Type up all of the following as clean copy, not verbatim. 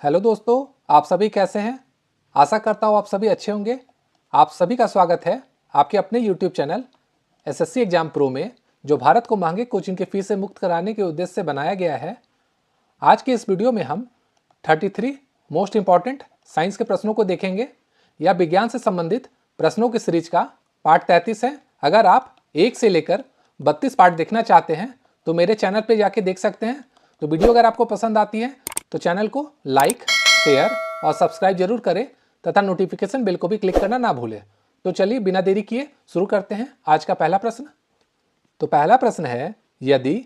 Hello दोस्तों, आप सभी कैसे हैं। आशा करता हूँ आप सभी अच्छे होंगे। आप सभी का स्वागत है आपके अपने YouTube channel SSC exam pro में, जो भारत को महंगे कोचिंग की फीस से मुक्त कराने के उद्देश्य से बनाया गया है। आज के इस वीडियो में हम 33 मोस्ट इंपॉर्टेंट साइंस के प्रश्नों को देखेंगे। यह विज्ञान से संबंधित प्रश्नों की सीरीज का पार्ट 33 है। अगर आप 1 से लेकर 32 पार्ट देखना चाहते हैं तो मेरे चैनल पर जाके देख सकते हैं। तो वीडियो अगर आपको पसंद आती है तो चैनल को लाइक, शेयर और सब्सक्राइब जरूर करें तथा नोटिफिकेशन बेल को भी क्लिक करना ना भूलें। तो चलिए बिना देरी किए शुरू करते हैं आज का पहला प्रश्न। तो पहला प्रश्न है, यदि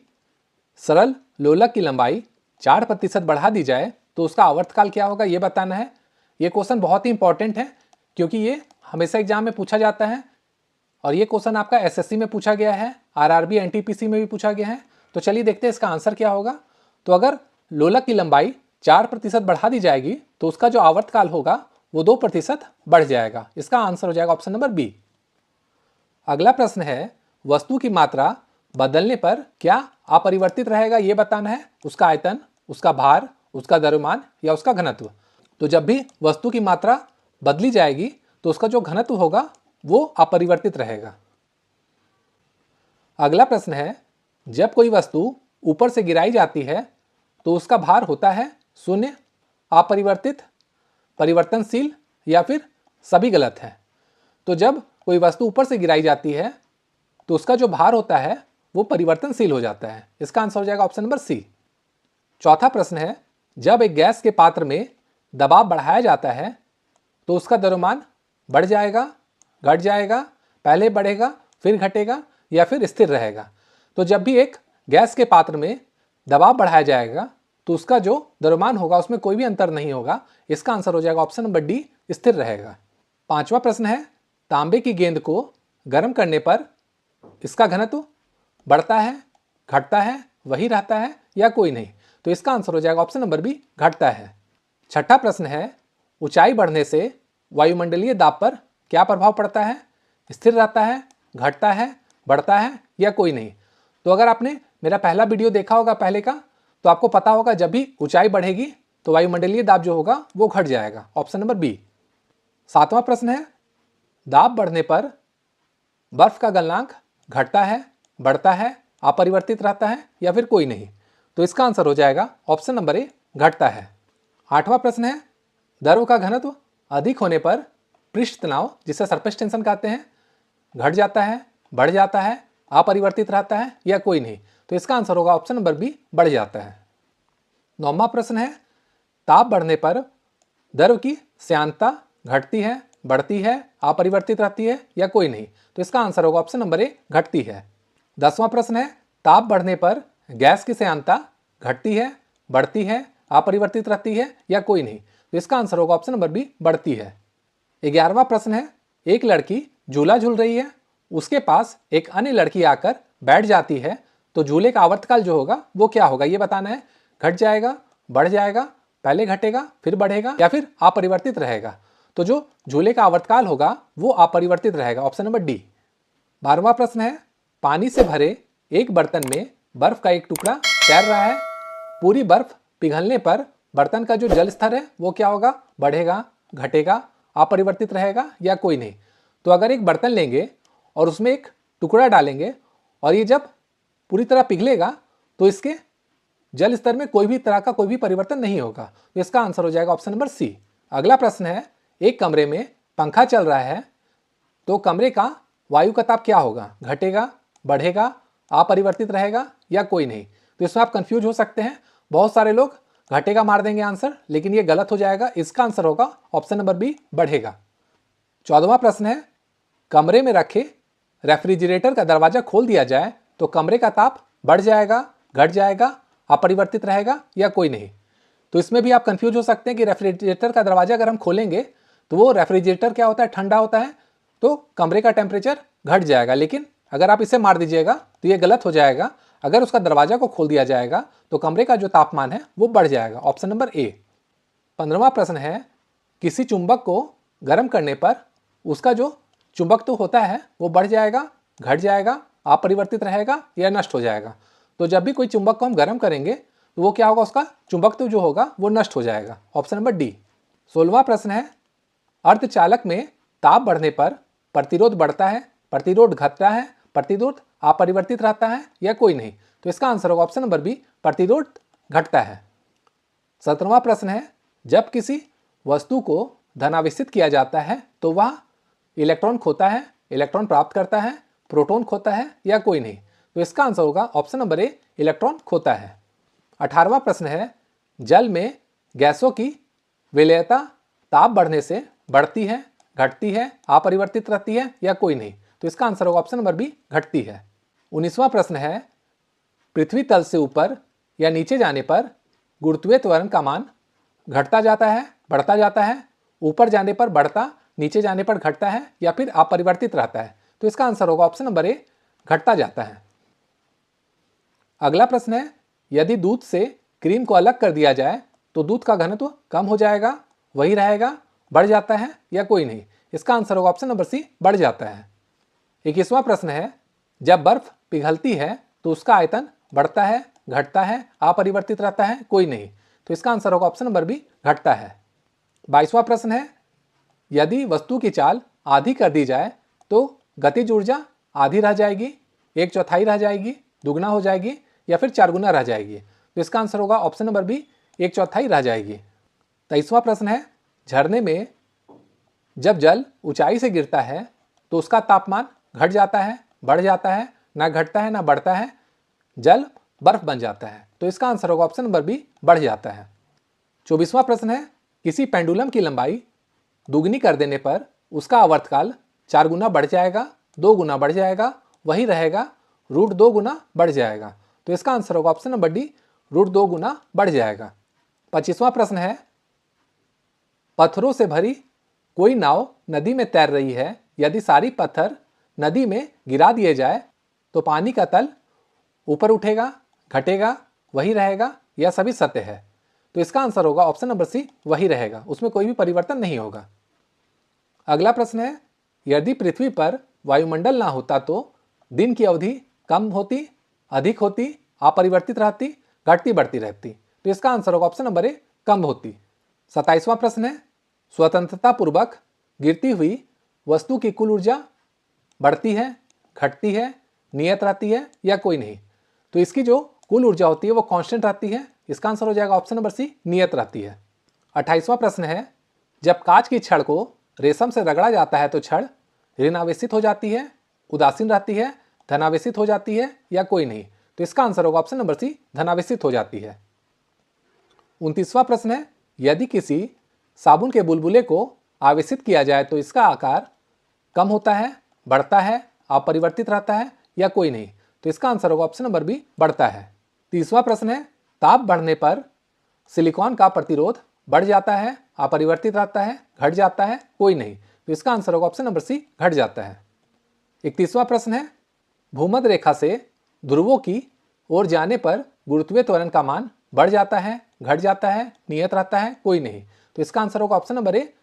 सरल लोलक की लंबाई 4% बढ़ा दी जाए तो उसका आवर्तकाल क्या होगा, ये बताना है। ये क्वेश्चन बहुत ही इंपॉर्टेंट है क्योंकि ये हमेशा एग्जाम में पूछा जाता है और ये क्वेश्चन आपका एसएससी में पूछा गया है, आरआरबी एनटीपीसी में भी पूछा गया है। तो चलिए देखते हैं इसका आंसर क्या होगा। तो अगर लोलक की लंबाई 4% बढ़ा दी जाएगी तो उसका जो आवर्तकाल होगा वो 2% बढ़ जाएगा। इसका आंसर हो जाएगा ऑप्शन नंबर बी। अगला प्रश्न है, वस्तु की मात्रा बदलने पर क्या अपरिवर्तित रहेगा, ये बताना है। उसका आयतन, उसका भार, उसका द्रव्यमान या उसका घनत्व। तो जब भी वस्तु की मात्रा बदली जाएगी तो उसका जो घनत्व होगा वो अपरिवर्तित रहेगा। अगला प्रश्न है, जब कोई वस्तु ऊपर से गिराई जाती है तो उसका भार होता है 0, अपरिवर्तित, परिवर्तनशील या फिर सभी गलत है। तो जब कोई वस्तु ऊपर से गिराई जाती है तो उसका जो भार होता है वो परिवर्तनशील हो जाता है। इसका आंसर हो जाएगा ऑप्शन नंबर सी। चौथा प्रश्न है, जब एक गैस के पात्र में दबाव बढ़ाया जाता है तो उसका द्रव्यमान बढ़ जाएगा, घट जाएगा, पहले बढ़ेगा फिर घटेगा या फिर स्थिर रहेगा। तो जब भी एक गैस के पात्र में दबाव बढ़ाया जाएगा तो उसका जो द्रव्यमान होगा उसमें कोई भी अंतर नहीं होगा। इसका आंसर हो जाएगा ऑप्शन नंबर डी, स्थिर रहेगा। पांचवा प्रश्न है, तांबे की गेंद को गर्म करने पर इसका घनत्व बढ़ता है, घटता है, वही रहता है या कोई नहीं। तो इसका आंसर हो जाएगा ऑप्शन नंबर बी, घटता है। छठा प्रश्न है, ऊंचाई बढ़ने से वायुमंडलीय दाब पर क्या प्रभाव पड़ता है, स्थिर रहता है, घटता है, बढ़ता है या कोई नहीं। तो अगर आपने मेरा पहला वीडियो देखा होगा पहले का तो आपको पता होगा जब भी ऊंचाई बढ़ेगी तो वायुमंडलीय दाब जो होगा वो घट जाएगा, ऑप्शन नंबर बी। सातवां प्रश्न है, दाब बढ़ने पर बर्फ का गलनांक घटता है, बढ़ता है, अपरिवर्तित रहता है या फिर कोई नहीं। तो इसका आंसर हो जाएगा ऑप्शन नंबर ए, घटता है। आठवां प्रश्न है, द्रव का घनत्व अधिक होने पर पृष्ठ तनाव, जिसे सरफेस टेंशन कहते हैं, घट जाता है, बढ़ जाता है, अपरिवर्तित रहता है या कोई नहीं। तो इसका आंसर होगा ऑप्शन नंबर बी, बढ़ जाता है। नौवां प्रश्न है, ताप बढ़ने पर द्रव की श्यानता घटती है, बढ़ती है, अपरिवर्तित रहती है या कोई नहीं। तो इसका आंसर होगा ऑप्शन नंबर ए, घटती है। 10वां प्रश्न है, ताप बढ़ने पर गैस की श्यानता घटती है, बढ़ती है, अपरिवर्तित रहती है या कोई नहीं। तो इसका आंसर होगा ऑप्शन नंबर बी, बढ़ती है। 11वां प्रश्न है, एक लड़की झूला झूल रही है, उसके पास एक अन्य लड़की आकर बैठ जाती है तो झूले का आवर्तकाल जो होगा वो क्या होगा, ये बताना है। घट जाएगा, बढ़ जाएगा, पहले घटेगा फिर बढ़ेगा या फिर अपरिवर्तित रहेगा। तो जो झूले का आवर्तकाल होगा वो अपरिवर्तित रहेगा, ऑप्शन नंबर डी। 12वां प्रश्न है, पानी से भरे एक बर्तन में बर्फ का एक टुकड़ा तैर रहा है, पूरी बर्फ पिघलने पर बर्तन का जो जल स्तर है वो क्या होगा, बढ़ेगा, घटेगा, अपरिवर्तित रहेगा या कोई नहीं। तो अगर एक बर्तन लेंगे और उसमें एक टुकड़ा डालेंगे और ये जब पूरी तरह पिघलेगा तो इसके जल स्तर में कोई भी तरह का कोई भी परिवर्तन नहीं होगा। तो इसका आंसर हो जाएगा ऑप्शन नंबर सी। अगला प्रश्न है, एक कमरे में पंखा चल रहा है तो कमरे का वायु का ताप क्या होगा, घटेगा, बढ़ेगा, अपरिवर्तित रहेगा या कोई नहीं। तो इसमें आप कंफ्यूज हो सकते हैं, बहुत सारे लोग घटेगा मार देंगे आंसर, लेकिन ये गलत हो जाएगा। इसका आंसर होगा ऑप्शन नंबर बी, बढ़ेगा। 14वां प्रश्न है, कमरे में रखे रेफ्रिजरेटर का दरवाजा खोल दिया जाए तो कमरे का ताप बढ़ जाएगा, घट जाएगा, अपरिवर्तित रहेगा या कोई नहीं। तो इसमें भी आप कंफ्यूज हो सकते हैं कि रेफ्रिजरेटर का दरवाजा अगर हम खोलेंगे तो वो रेफ्रिजरेटर क्या होता है, ठंडा होता है, तो कमरे का टेम्परेचर घट जाएगा। लेकिन अगर आप इसे मार दीजिएगा तो ये गलत हो जाएगा। अगर उसका दरवाजा को खोल दिया जाएगा तो कमरे का जो तापमान है वो बढ़ जाएगा, ऑप्शन नंबर ए। 15वां प्रश्न है, किसी चुंबक को गर्म करने पर उसका जो चुंबकत्व होता है वो बढ़ जाएगा, घट जाएगा, अपरिवर्तित रहेगा या नष्ट हो जाएगा। तो जब भी कोई चुंबक को हम गर्म करेंगे तो वो क्या होगा, उसका चुंबकत्व जो होगा वो नष्ट हो जाएगा। Option number D. 16वां प्रश्न है, अर्धचालक में ताप बढ़ने पर प्रतिरोध बढ़ता है, प्रतिरोध घटता है, प्रतिरोध अपरिवर्तित रहता है या कोई नहीं। तो इसका आंसर होगा ऑप्शन नंबर बी, प्रतिरोध घटता है। 17वां प्रश्न है, जब किसी वस्तु को धनावेशित किया जाता है तो वह इलेक्ट्रॉन खोता है, इलेक्ट्रॉन प्राप्त करता है, प्रोटॉन खोता है या कोई नहीं। तो इसका आंसर होगा ऑप्शन नंबर ए, इलेक्ट्रॉन खोता है। 18वां प्रश्न है, जल में गैसों की विलेयता ताप बढ़ने से बढ़ती है, घटती है, अपरिवर्तित रहती है या कोई नहीं। तो इसका आंसर होगा ऑप्शन नंबर बी, घटती है। 19वां प्रश्न है, पृथ्वी तल से ऊपर या नीचे जाने पर गुरुत्वीय त्वरण का मान घटता जाता है, बढ़ता जाता है, ऊपर जाने पर बढ़ता, नीचे जाने पर घटता है या फिर अपरिवर्तित रहता है। तो इसका आंसर होगा ऑप्शन नंबर ए, घटता जाता है। अगला प्रश्न है, यदि दूध से क्रीम को अलग कर दिया जाए तो दूध का घनत्व कम हो जाएगा, वही रहेगा, बढ़ जाता है या कोई नहीं। इसका आंसर होगा ऑप्शन नंबर सी, बढ़ जाता है। 21वां प्रश्न है, जब बर्फ पिघलती है तो उसका आयतन बढ़ता है, घटता है, अपरिवर्तित रहता है, कोई नहीं। तो इसका आंसर होगा ऑप्शन नंबर बी, घटता है। 22वां प्रश्न है, यदि वस्तु की चाल आधी कर दी जाए तो गतिज ऊर्जा आधी रह जाएगी, 1/4 रह जाएगी, दुगना हो जाएगी या फिर 4 गुना रह जाएगी। तो इसका आंसर होगा ऑप्शन नंबर बी, 1/4 रह जाएगी। 23वां प्रश्न है, झरने में जब जल ऊंचाई से गिरता है तो उसका तापमान घट जाता है, बढ़ जाता है, ना घटता है ना बढ़ता है, जल बर्फ बन जाता है। तो इसका आंसर होगा ऑप्शन नंबर बी, बढ़ जाता है। 24वां प्रश्न है, किसी पेंडुलम की लंबाई दुगनी कर देने पर उसका आवर्तकाल 4 गुना बढ़ जाएगा, 2 गुना बढ़ जाएगा, वही रहेगा, √2 गुना बढ़ जाएगा। तो इसका आंसर होगा ऑप्शन नंबर डी, √2 गुना बढ़ जाएगा। 25वां प्रश्न है, पत्थरों से भरी कोई नाव नदी में तैर रही है, यदि सारी पत्थर नदी में गिरा दिए जाए तो पानी का तल ऊपर उठेगा, घटेगा, वही रहेगा या सभी सत्य है। तो इसका आंसर होगा ऑप्शन नंबर सी, वही रहेगा, उसमें कोई भी परिवर्तन नहीं होगा। अगला प्रश्न है, यदि पृथ्वी पर वायुमंडल ना होता तो दिन की अवधि कम होती, अधिक होती, अपरिवर्तित रहती, घटती बढ़ती रहती। तो इसका आंसर होगा ऑप्शन नंबर ए, कम होती। 27वां प्रश्न है, स्वतंत्रता पूर्वक गिरती हुई वस्तु की कुल ऊर्जा बढ़ती है, घटती है, नियत रहती है या कोई नहीं। तो इसकी जो कुल ऊर्जा होती है वो कांस्टेंट रहती है। इसका आंसर हो जाएगा ऑप्शन नंबर सी, नियत रहती है। 28वां प्रश्न है, जब कांच की छड़ को रेशम से रगड़ा जाता है तो छड़ ऋणावेशित हो जाती है, उदासीन रहती है, धनावेशित हो जाती है या कोई नहीं। तो इसका आंसर होगा ऑप्शन नंबर सी, धनावेशित हो जाती है। 29वां प्रश्न है, यदि किसी साबुन के बुलबुले को आवेशित किया जाए तो इसका आकार कम होता है, बढ़ता है, अपरिवर्तित रहता है या कोई नहीं। तो इसका आंसर होगा ऑप्शन नंबर बी, बढ़ता है। 30वां प्रश्न है, ताप बढ़ने पर सिलिकॉन का प्रतिरोध बढ़ जाता है, अपरिवर्तित रहता है, घट जाता है, कोई नहीं। तो इसका आंसर होगा ऑप्शन नंबर सी, घट जाता है। 31वां प्रश्न है, भूमध्य रेखा से ध्रुवों की ओर जाने पर गुरुत्वीय त्वरण का मान बढ़ जाता है, घट जाता है, नियत रहता है, कोई नहीं। तो इसका आंसर होगा ऑप्शन नंबर ए,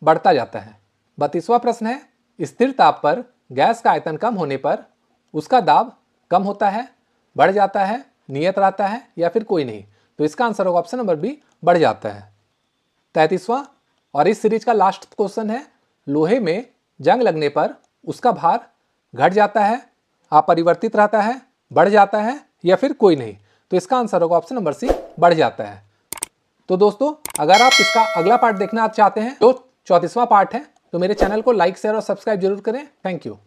बढ़ता जाता है। 32वां प्रश्न है, स्थिर ताप पर गैस का आयतन कम होने पर उसका दाब कम होता है, बढ़ जाता है, नियत रहता है या फिर कोई नहीं। तो इसका आंसर होगा ऑप्शन नंबर बी, बढ़ जाता है। 33वां और इस सीरीज का लास्ट क्वेश्चन है, लोहे में जंग लगने पर उसका भार घट जाता है, अपरिवर्तित रहता है, बढ़ जाता है या फिर कोई नहीं। तो इसका आंसर होगा ऑप्शन नंबर सी, बढ़ जाता है। तो दोस्तों, अगर आप इसका अगला पार्ट देखना चाहते हैं, तो 34वां पार्ट है, तो मेरे चैनल को लाइक, शेयर और सब्सक्राइब जरूर करें। Thank you.